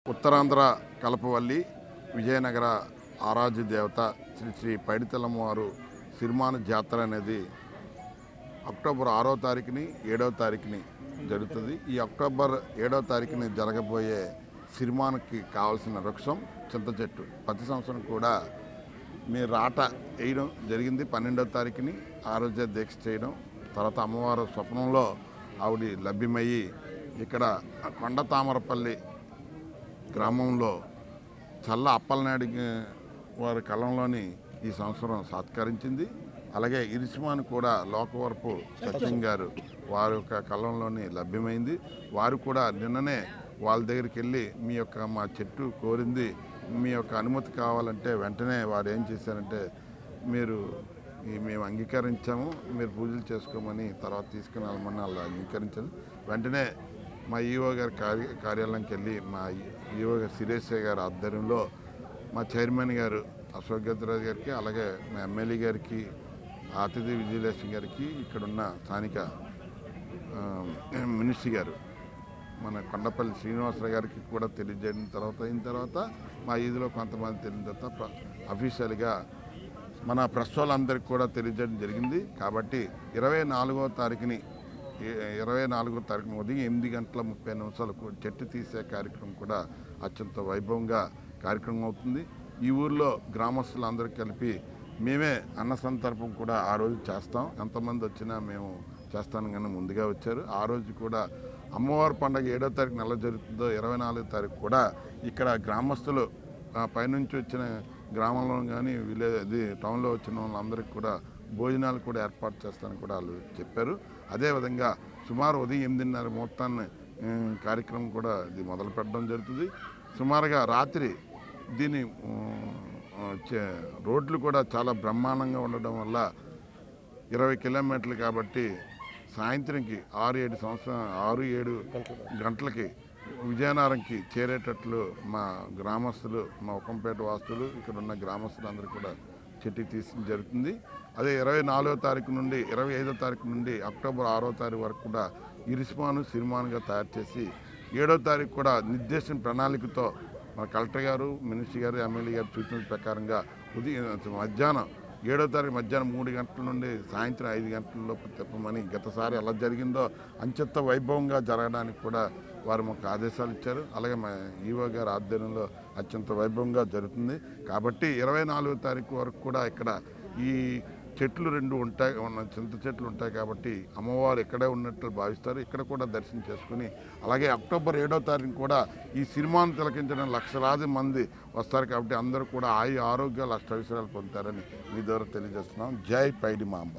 ఉత్తరాంధ్ర కలపవల్లి విజయనగర ఆరాధ్య దేవత శ్రీ శ్రీ పైడితల్లమ్మవారు సిరిమాను జాతర అనేది అక్టోబర్ 6వ తారీఖుని 7వ తారీఖుని జరుగుతుంది. ఈ అక్టోబర్ 7వ తారీఖుని జరగబోయే సిరిమానుకి కావాల్సిన వృక్షం చింత చెట్టు. ప్రతి సంవత్సరం కూడా మీరు రాట వేయడం జరిగింది. 12వ తారీఖుని ఆ రోజే దీక్ష చేయడం, తర్వాత అమ్మవారు స్వప్నంలో ఆవిడ లభ్యమయ్యి ఇక్కడ కొండ తామరపల్లి గ్రామంలో చల్ల అప్పలనాయుడు వారి కలంలోని ఈ సంవత్సరం సత్కరించింది. అలాగే ఇరిసిమాను కూడా లోకవరపు సత్యం గారు వారి యొక్క కలంలోని లభ్యమైంది. వారు కూడా నిన్ననే వాళ్ళ దగ్గరికి వెళ్ళి మీ యొక్క మా చెట్టు కోరింది, మీ యొక్క అనుమతి కావాలంటే వెంటనే వారు ఏం చేశారంటే మేము అంగీకరించాము, మీరు పూజలు చేసుకోమని తర్వాత తీసుకుని వెళ్ళమని వాళ్ళు అంగీకరించారు. వెంటనే మా ఈఓ గారి కార్యాలయంకి వెళ్ళి మా ఈఓ గారు సిరేశ్వర గారి ఆధ్వర్యంలో మా చైర్మన్ గారు అశోక్ గద్రాజ్ గారికి, అలాగే మా ఎమ్మెల్యే గారికి, అతిథి విజయలక్ష్మి గారికి, ఇక్కడున్న స్థానిక మినిస్ట్రీ గారు మన కొండపల్లి శ్రీనివాసరావు గారికి కూడా తెలియజేయడం అయిన తర్వాత మా ఈదిలో కొంతమంది తెలియని తర్వాత అఫీషియల్గా మన ప్రెస్ వాళ్ళందరికీ కూడా తెలియజేయడం జరిగింది. కాబట్టి 24వ తారీఖుని ఉదయం 8:30 చెట్టు తీసే కార్యక్రమం కూడా అత్యంత వైభవంగా కార్యక్రమం అవుతుంది. ఈ ఊర్లో గ్రామస్తులందరూ కలిపి మేమే అన్న సంతర్పం కూడా ఆ రోజు చేస్తాం. ఎంతమంది వచ్చినా మేము చేస్తాను కానీ ముందుగా వచ్చారు. ఆ రోజు కూడా అమ్మవారి పండుగ 7వ తారీఖు నెల జరుగుతుందో 24వ తారీఖు కూడా ఇక్కడ గ్రామస్తులు పైనుంచి వచ్చిన గ్రామంలో కానీ టౌన్లో వచ్చిన వాళ్ళందరికీ కూడా భోజనాలు కూడా ఏర్పాటు చేస్తానని కూడా వాళ్ళు చెప్పారు. అదేవిధంగా సుమారు ఉదయం 8:30 ముహూర్తాన్ని కార్యక్రమం కూడా ఇది మొదలు పెట్టడం జరుగుతుంది. సుమారుగా రాత్రి దీని రోడ్లు కూడా చాలా బ్రహ్మాండంగా ఉండడం వల్ల 20 కిలోమీటర్లు కాబట్టి సాయంత్రంకి 6-7 గంటలకి విజయనగరంకి చేరేటట్లు మా గ్రామస్తులు, మా ఒక్కంపేట వాస్తులు, ఇక్కడ ఉన్న గ్రామస్తులందరూ కూడా చెట్టు తీసి జరుగుతుంది. అదే 24వ తారీఖు నుండి 25వ తారీఖు నుండి అక్టోబర్ 6వ తారీఖు వరకు కూడా ఇరిసిమాను సిరిమానుగా తయారు చేసి 7వ తారీఖు కూడా నిర్దేశన ప్రణాళికతో మన కలెక్టర్ గారు, మినిస్టర్ గారు, ఎమ్మెల్యే గారు సూచనల ప్రకారంగా మధ్యాహ్నం 7వ తారీఖు మధ్యాహ్నం 3 గంటల నుండి సాయంత్రం 5 గంటల లోపు తిప్పమని గతసారి ఎలా జరిగిందో అంచెత్త వైభవంగా జరగడానికి కూడా వారు మాకు ఆదేశాలు ఇచ్చారు. అలాగే మా ఈవో గారి ఆధ్వర్యంలో అత్యంత వైభవంగా జరుగుతుంది. కాబట్టి 24వ తారీఖు వరకు కూడా ఇక్కడ ఈ చెట్లు 2 ఉంటాయి, చింత చెట్లు ఉంటాయి కాబట్టి అమ్మవారు ఇక్కడే ఉన్నట్టు భావిస్తారు. ఇక్కడ కూడా దర్శనం చేసుకుని అలాగే అక్టోబర్ 7వ తారీఖు కూడా ఈ సిరిమాను తిలకించడం లక్షలాది మంది వస్తారు. కాబట్టి అందరూ కూడా ఆరోగ్యాలు అష్టైశ్వర్యాలు పొందుతారని మీ ద్వారా తెలియజేస్తున్నాం. జై పైడి మాంబ.